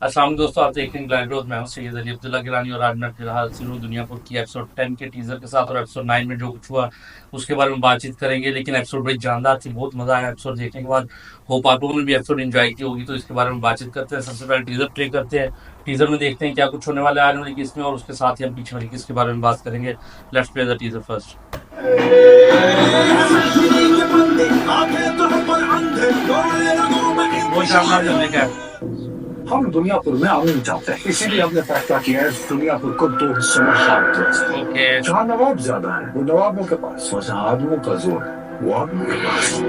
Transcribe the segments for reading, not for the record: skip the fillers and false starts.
अस्सलाम दोस्तों, आप देख रहे हैं ग्लैड ग्रोथ। मैं हूं सैयद अली अब्दुल्ला गिलानी और आज मैं फिलहाल सिरू दुनियापुर की एपिसोड 10 के टीजर के साथ और एपिसोड 9 में जो कुछ हुआ उसके बारे में बातचीत करेंगे। लेकिन एपिसोड बड़ी जानदार थी, बहुत मजा आया एपिसोड देखने के बाद। होप आप लोगों ने भी एपिसोड एंजॉय की होगी, तो इसके बारे में बातचीत करते हैं। सबसे पहले टीजर प्ले करते हैं। टीजर में देखते हैं क्या कुछ होने वाला है आने वाली किस्त में, और उसके साथ ही हम पीछे वाली किस्त के बारे में बात करेंगे। Let's play the teaser first. बहुत शानदार चलने का है। हम दुनियापुर में आना चाहते हैं, इसीलिए हमने फैसला किया है दुनियापुर को दो हिस्सों में बांट दिया। ओके, जहाँ नवाब ज्यादा है वो नवाबों के पास, और जहाँ आदमों का जोर है वो आदमों के पास।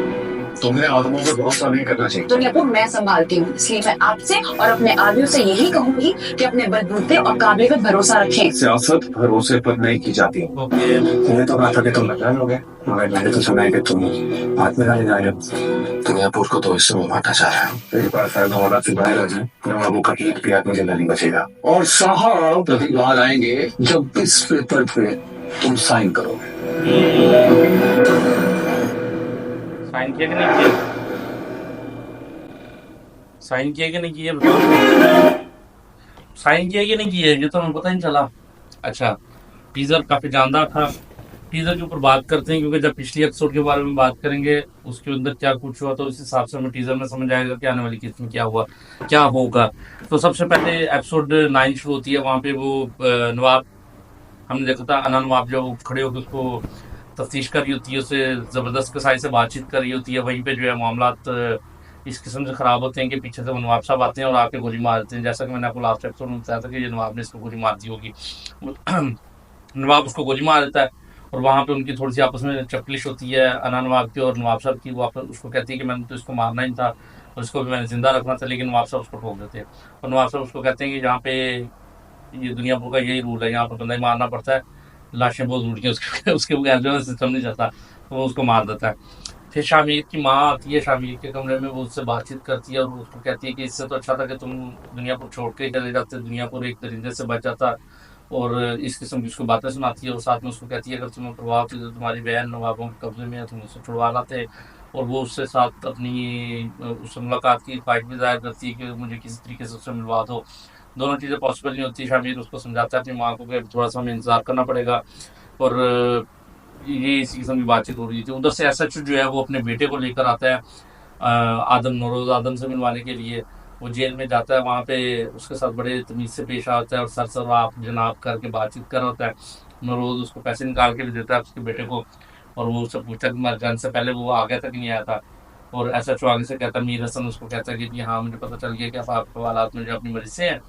तुम्हें आदमों पे भरोसा नहीं करना चाहिए। दुनियापुर मैं संभालती हूँ, इसलिए मैं आपसे और अपने आदमियों से यही कहूंगी कि अपने बलबूते और काबिल पर भरोसा रखें। सियासत भरोसे पर नहीं की जाती। ओके। तुम्हें तो कहा था कि तुम लड़ाई हो गए, मगर मैंने तो सुना है कि तुम हाथ में डाले जा रहे हो। दुनियापुर को दो हिस्सों में बांटा जा रहा है। मेरे पास हालात से बाहर आ जाए, नवाबों का एक भी आदमी जिंदा नहीं बचेगा। और साहब तभी बाहर आएंगे जब इस पेपर पे तुम साइन करोगे। साइन किया कि नहीं किया? साइन किया कि नहीं किया बताओ। साइन किया कि नहीं किया, ये तो हमें पता ही नहीं चला। अच्छा, टीजर काफी जानदार था। टीजर के ऊपर बात करते हैं, क्योंकि जब पिछली एपिसोड के बारे में बात करेंगे उसके अंदर क्या कुछ हुआ, तो उस हिसाब से हमें टीजर में समझ आएगा कि आने वाली किस्त में क्या हुआ, क्या होगा। तो सबसे पहले एपिसोड 9 शुरू होती है। वहां पे वो नवाब, हमने देखा था अना नवाब जो खड़े होकर उसको तफ्तीश कर रही होती है, उससे जबरदस्त कसाई से बातचीत कर रही होती है। वहीं पे जो है मामलात इस किस्म से खराब होते हैं कि पीछे से वो नवाब साहब आते हैं और आके गोली मार देते हैं। जैसा कि मैंने आपको लास्ट एपिसोड में बताया था कि ये नवाब ने इसको गोली मार दी होगी। नवाब उसको गोली मार देता है और वहां पे उनकी थोड़ी सी आपस में चपलिश होती है अना नवाब की और नवाब साहब की। वो आपस उसको कहती है कि मैंने तो इसको मारना ही था और इसको भी मैंने जिंदा रखना था, लेकिन नवाब साहब उसको ठोक देते हैं। और नवाब साहब उसको कहते हैं कि यहाँ पे ये दुनिया भर का यही रूल है, यहाँ पर बंदा ही मारना पड़ता है, लाशें बहुत उड़ती हैं उसके उसके बगैर जो है सिस्टम नहीं चलता। तो वो उसको मार देता है। फिर शामिर की माँ आती है, शामिर के कमरे में, वो उससे बातचीत करती है और उसको कहती है कि इससे तो अच्छा था कि तुम दुनिया को छोड़ के चले जाते, दुनिया को एक दरिंदे से बच जाता। और इस किस्म की उसको बातें सुनाती है और साथ में उसको कहती है अगर तुम्हें परवाह थी तो तुम्हारी बहन नवाबों के कब्जे में है, तुम उससे छुड़वा लाते। और वो उससे साथ अपनी उससे मुलाकात की ख्वाहिश भी जाहिर करती है कि मुझे किसी तरीके से उससे मिलवा दो। दोनों चीज़ें पॉसिबल नहीं होती। शामिर उसको समझाता है अपनी माँ को कि थोड़ा सा हमें इंतजार करना पड़ेगा। और ये इसी किस्म की बातचीत हो रही थी। उधर से एसएच जो है वो अपने बेटे को लेकर आता है आदम, नौरोज आदम से मिलवाने के लिए। वो जेल में जाता है, वहाँ पे उसके साथ बड़े तमीज से पेश आता है और सर सर आप जनाब करके बातचीत कर होता है। नौरोज उसको पैसे निकाल के भी देता है उसके बेटे को। और वो उससे पूछता है कि मर जाने से पहले वो आ गया था कि नहीं आया था। और ऐसा जो आगे से कहता है, मीर हसन उसको कहता है कि जी हाँ, मुझे पता चल गया कि अब आपके हालात में जो अपनी मर्जी से हैं,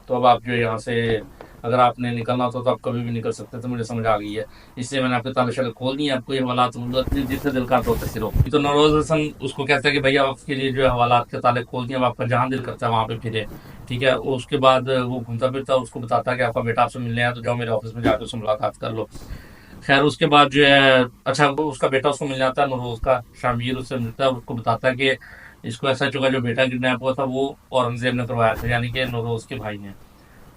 तो अब आप जो यहाँ से अगर आपने निकलना होता तो आप कभी भी निकल सकते थे, मुझे समझ आ गई है। इसलिए मैंने आपके ताले शाले खोल दिए, आपको ये हवालात जिससे दिल का होते फिरो। तो नौरोज हसन उसको कहता है कि भैया आपके लिए जो है हवालात के ताले खोल दिए, अब आपका जहाँ दिल करता है वहाँ पे फिरे। ठीक है। उसके बाद वो घूमता फिरता उसको बताता है कि आपका बेटा आपसे मिलने आया, तो जाओ मेरे ऑफिस में जाकर उससे मुलाकात कर लो। खैर उसके बाद जो है, अच्छा, वो उसका बेटा उसको मिल जाता है, नौरोज का, शामिर उससे मिलता है और उसको बताता है कि इसको ऐसा चुका जो बेटा किडनैप हुआ था वो औरंगजेब ने करवाया था, यानी कि नौरोज के भाई ने।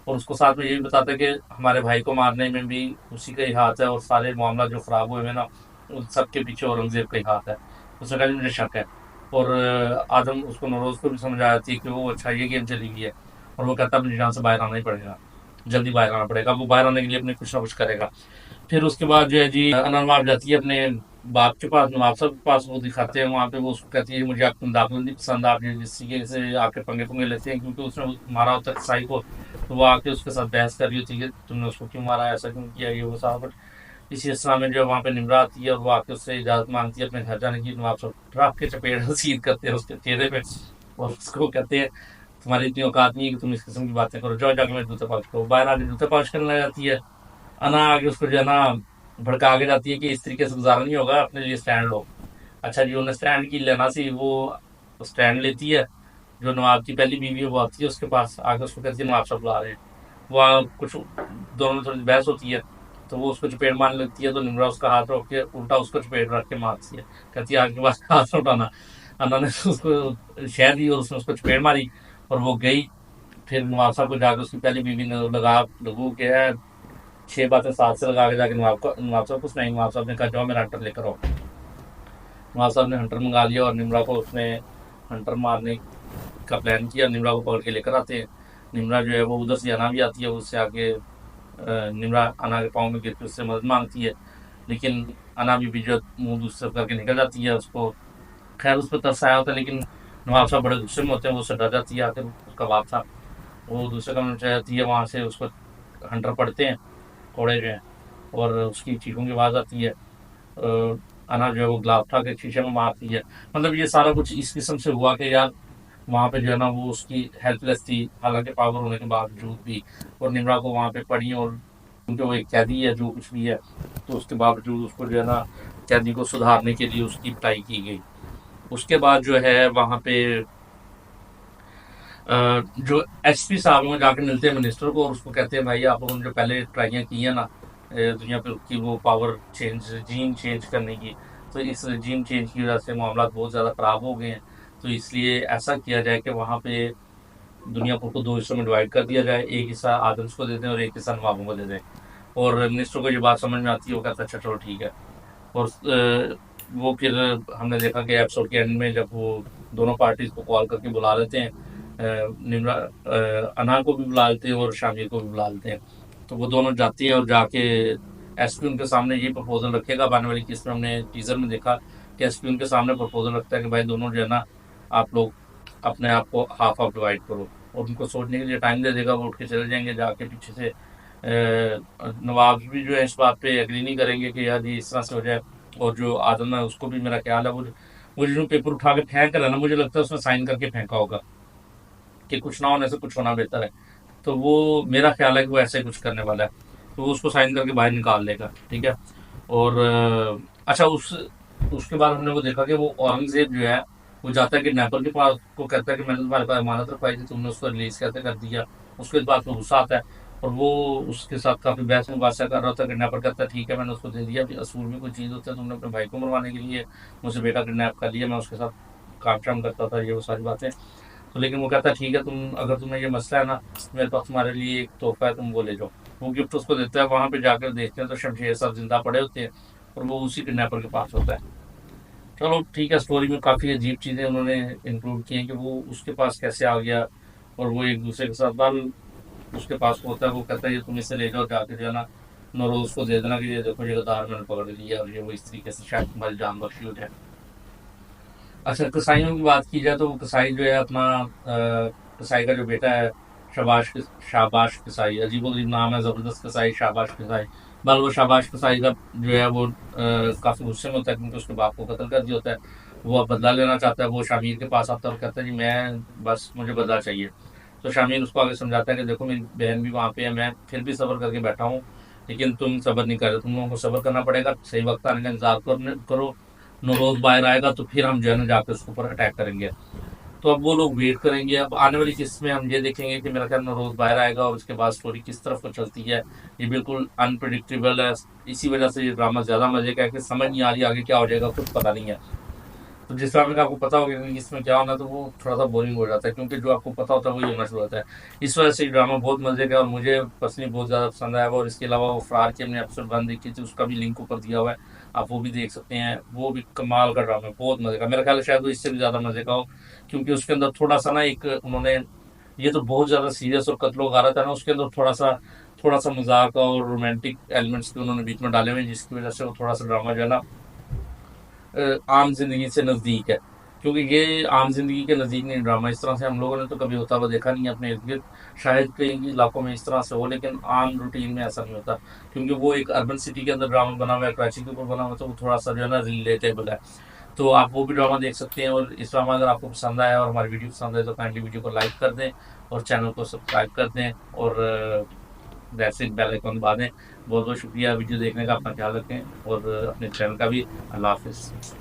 और उसको साथ में ये भी बताता है कि हमारे भाई को मारने में भी उसी का ही हाथ है और सारे मामला जो खराब हुए हैं ना, उन सब के पीछे औरंगजेब का ही हाथ है। उसने कहा मुझे शक है। और आदम उसको, नौरोज को भी समझ आ जाती है कि वो अच्छा ये गेम चली गई है। और वो कहता है मुझे यहाँ से बाहर आना ही पड़ेगा, जल्दी बाहर आना पड़ेगा। वो बाहर आने के लिए अपने कुछ ना कुछ करेगा। फिर उसके बाद जो है जी अननवाब जाती है अपने बाप के पास, नवाब साहब के पास। वो दिखाते हैं वहाँ पे, वो उसको कहती है मुझे आपकी दाखिल नहीं पसंद, आप जिस तरीके से आके पंगे पंगे लेते हैं, क्योंकि उसने मारा होता है कसाई को। तो वो आके उसके साथ बहस कर रही होती है कि तुमने उसको क्यों मारा, ऐसा क्यों किया, ये वो साहब। बट इसी असल में जो वहाँ पे निमरा आती है और वो आके उससे इजाज़त मांगती है अपने घर जाने की। नवाब साहब ट्रक के चपेट सीध करते हैं उसके चेहरे पे और उसको कहते हैं तुम्हारी इतनी औकात नहीं है कि तुम इस किस्म की बातें करो, जाओ जाके मेरे जूते पॉलिश करो। बाहर आके जूते पॉलिश करने लग जाती है। अना आगे उसको जो है ना भड़का आगे जाती है कि इस तरीके से गुजारा नहीं होगा, अपने लिए स्टैंड लो। अच्छा जी, उन्हें स्टैंड की लेना सी, वो स्टैंड लेती है। जो नवाब की पहली बीवी है वो आती है उसके पास, आगे उसको कहती है नवाब साहब बुला रहे हैं। वहाँ कुछ दोनों में थोड़ी बहस होती है, तो वो उसको चपेट मारने लगती है। तो निमरा उसका हाथ रोक के उल्टा उसको चपेट रख के मारती है, कहती है आगे के पास हाथ उठाना। अन्ना ने उसको शह दी और उसने उसको चपेट मारी और वो गई। फिर नवाब साहब को जाकर उसकी पहली बीवी ने लगा लगू के है 6 बातें साथ से लगा के जाके नवाब साहब को सुनाई। नवाब साहब ने कहा जाओ मेरा हंटर लेकर आओ। नवाब साहब ने हंटर मंगा लिया और निमरा को उसने हंटर मारने का प्लान किया। निमरा को पकड़ के लेकर आते हैं। निम्रा जो है वो उधर से अना भी आती है, उससे आके निम्रा अना के पाँव में गिर के उससे मदद मांगती है, लेकिन अना भी जो मुंह दूसरी तरफ करके निकल जाती है। उसको खैर उस पर तरस आया होता है, लेकिन नवाब साहब बड़े गुस्से में होते हैं, वो उससे डर जाती है। आखिर उसका बाप था, वो दूसरे कमरे में चली जाती है, वहाँ से उसको हंटर पड़ते हैं कोड़े जो हैं, और उसकी चीखों की आवाज़ आती है। अना जो है वो ग्लास उठा के शीशे में मारती है। मतलब ये सारा कुछ इस किस्म से हुआ कि यार वहाँ पे जो है ना वो उसकी हेल्पलेस थी, हालांकि पावर होने के बावजूद भी, और निम्रा को वहाँ पे पड़ी, और क्योंकि वो एक कैदी है जो कुछ भी है, तो उसके बावजूद उसको जो है ना कैदी को सुधारने के लिए उसकी पिटाई की गई। उसके बाद जो है वहाँ पे जो एसपी साहब हैं जाके मिलते हैं मिनिस्टर को, और उसको कहते हैं भाई आप लोगों ने जो पहले ट्राइयाँ की हैं ना दुनिया पे की वो पावर चेंज regime चेंज करने की, तो इस regime चेंज की वजह से मामला बहुत ज़्यादा ख़राब हो गए हैं। तो इसलिए ऐसा किया जाए कि वहाँ पे दुनियापुर को दो हिस्सों में डिवाइड कर दिया जाए, एक हिस्सा आदम्स को दे दें और एक हिस्सा नवाबों को दे दें। और मिनिस्टर को ये बात समझ में आती है, वो कहता है अच्छा चलो ठीक है। और वो फिर हमने देखा कि एपिसोड के एंड में जब वो दोनों पार्टीज को कॉल करके बुला लेते हैं, निम्रा अना को भी बुला लेते हैं और शामिर को भी बुला लेते हैं, तो वो दोनों जाती हैं और जाके एसपी उनके सामने ये प्रपोजल रखेगा। आने वाली किस्त में हमने टीजर में देखा कि एसपी उनके सामने प्रपोजल रखता है कि भाई दोनों जो है ना आप लोग अपने आप को हाफ हाफ डिवाइड करो, और उनको सोचने के लिए टाइम दे देगा। वो उठ के चले जाएंगे, जाके पीछे से नवाब भी जो है इस बात पे एग्री नहीं करेंगे कि यार ये इस तरह से हो जाए। और जो आदम है उसको भी मेरा ख्याल है वो जो पेपर उठा के फेंक रहा है ना, मुझे लगता है उसने साइन करके फेंका होगा कि कुछ ना होने से कुछ होना बेहतर है। तो वो मेरा ख्याल है कि वो ऐसे ही कुछ करने वाला है, तो वो उसको साइन करके बाहर निकाल लेगा, ठीक है। और अच्छा उसके बाद हमने वो देखा कि वो औरंगजेब जो है वो जाता है किडनैपर के पास, को कहता है कि मैंने तुम्हारे पास अमानत रखवाई थी, तुमने उसको रिलीज कैसे कर दिया। उसके बाद वो गुस्सा आता है और वो उसके साथ काफी बहस मुबासा कर रहा होता है। किडनैपर कहता है ठीक है मैंने उसको दे दिया, अभी असूल में कोई चीज़ होता है, तुमने अपने भाई को मरवाने के लिए मुझसे बेटा किडनैप कर लिया, मैं उसके साथ काम शाम करता था, ये वो सारी बातें। तो लेकिन वो कहता है ठीक है तुम अगर तुम्हें ये मसला है ना, मेरे पास तुम्हारे लिए एक तोहफा है, तुम वो ले जाओ। वो गिफ्ट उसको देता है। वहाँ पे जाकर देखते हैं तो शमशेर साहब जिंदा पड़े होते हैं और वो उसी किडनैपर के पास होता है। चलो ठीक है, स्टोरी में काफ़ी अजीब चीज़ें उन्होंने इंक्लूड की हैं कि वो उसके पास कैसे आ गया, और वो एक दूसरे के साथ बाल उसके पास होता है। वो कहता है ये तुम इसे ले जाओ, जाके जो है ना नौरोज को दे देना कि ये देखो ये गद्दार मैंने पकड़ लिया, और ये वो इस तरीके से शायद तुम्हारी जान बख्शी हो जाए। अच्छा, कसाईयों की बात की जाए तो वो कसाई जो है अपना कसाई का जो बेटा है शाबाश कसाई, अजीबोगरीब नाम है, ज़बरदस्त कसाई शाबाश कसाई। बल वो शाबाश कसाई का जो है वो काफ़ी गुस्से में होता है क्योंकि उसके बाप को कत्ल कर दिया होता है। वो अब बदला लेना चाहता है। वो शामिर के पास आता है और कहता है जी मैं बस मुझे बदला चाहिए। तो शामिर उसको आगे समझाता है कि देखो मेरी बहन भी वहाँ पे है, मैं फिर भी सब्र करके बैठा हूँ, लेकिन तुम सब्र नहीं कर रहे, तुम लोगों को सब्र करना पड़ेगा, सही वक्त आने का इंतजार करो। नौरोज बाहर आएगा तो फिर हम जो है ना जाकर उसके ऊपर अटैक करेंगे। तो अब वो लोग वेट करेंगे। अब आने वाली किस्त में हम ये देखेंगे कि मेरा ख्याल नौरोज बाहर आएगा और उसके बाद स्टोरी किस तरफ को चलती है। ये बिल्कुल अनप्रिडिक्टेबल है, इसी वजह से ये ड्रामा ज़्यादा मजे का है कि समझ नहीं आ रही आगे क्या हो जाएगा, कुछ पता नहीं है। तो जिस ड्रामे का आपको पता होगा कि इसमें क्या होना, तो वो थोड़ा सा बोरिंग हो जाता है, क्योंकि जो आपको पता होता है वही होना शुरू होता है। इस वजह से ये ड्रामा बहुत मजे का है और मुझे पर्सनली बहुत ज़्यादा पसंद आया। और इसके अलावा वो फरार की हमने एपिसोड 1 देखी थी, उसका भी लिंक ऊपर दिया हुआ है, आप वो भी देख सकते हैं। वो भी कमाल का ड्रामा है, बहुत मजे का। मेरा ख्याल है शायद वो इससे भी ज़्यादा मजे का हो, क्योंकि उसके अंदर थोड़ा सा ना एक उन्होंने ये तो बहुत ज़्यादा सीरियस और कत्लो गारत है ना, उसके अंदर थोड़ा सा मजाक और रोमांटिक एलिमेंट्स भी उन्होंने बीच में डाले हुए हैं, जिसकी वजह से वो थोड़ा सा ड्रामा जो है ना आम जिंदगी से नज़दीक है। क्योंकि ये आम जिंदगी के नज़दीक नहीं ड्रामा, इस तरह से हम लोगों ने तो कभी होता हुआ देखा नहीं है अपने इर्द गिर्द। शायद कई इलाकों में इस तरह से हो, लेकिन आम रूटीन में ऐसा नहीं होता, क्योंकि वो एक अर्बन सिटी के अंदर ड्रामा बना हुआ है, कराची के ऊपर बना हुआ है, तो वो थोड़ा सा जो है ना रिलेटेबल है। तो आप वो भी ड्रामा देख सकते हैं। और इस ड्रामा अगर आपको पसंद आया और हमारी वीडियो पसंद आए तो काइंडली वीडियो को लाइक कर दें और चैनल को सब्सक्राइब कर दें और वैसे बेल आइकन दबा दें। बहुत बहुत शुक्रिया वीडियो देखने का, अपना ख्याल रखें और अपने चैनल का भी। अल्लाह हाफिज़।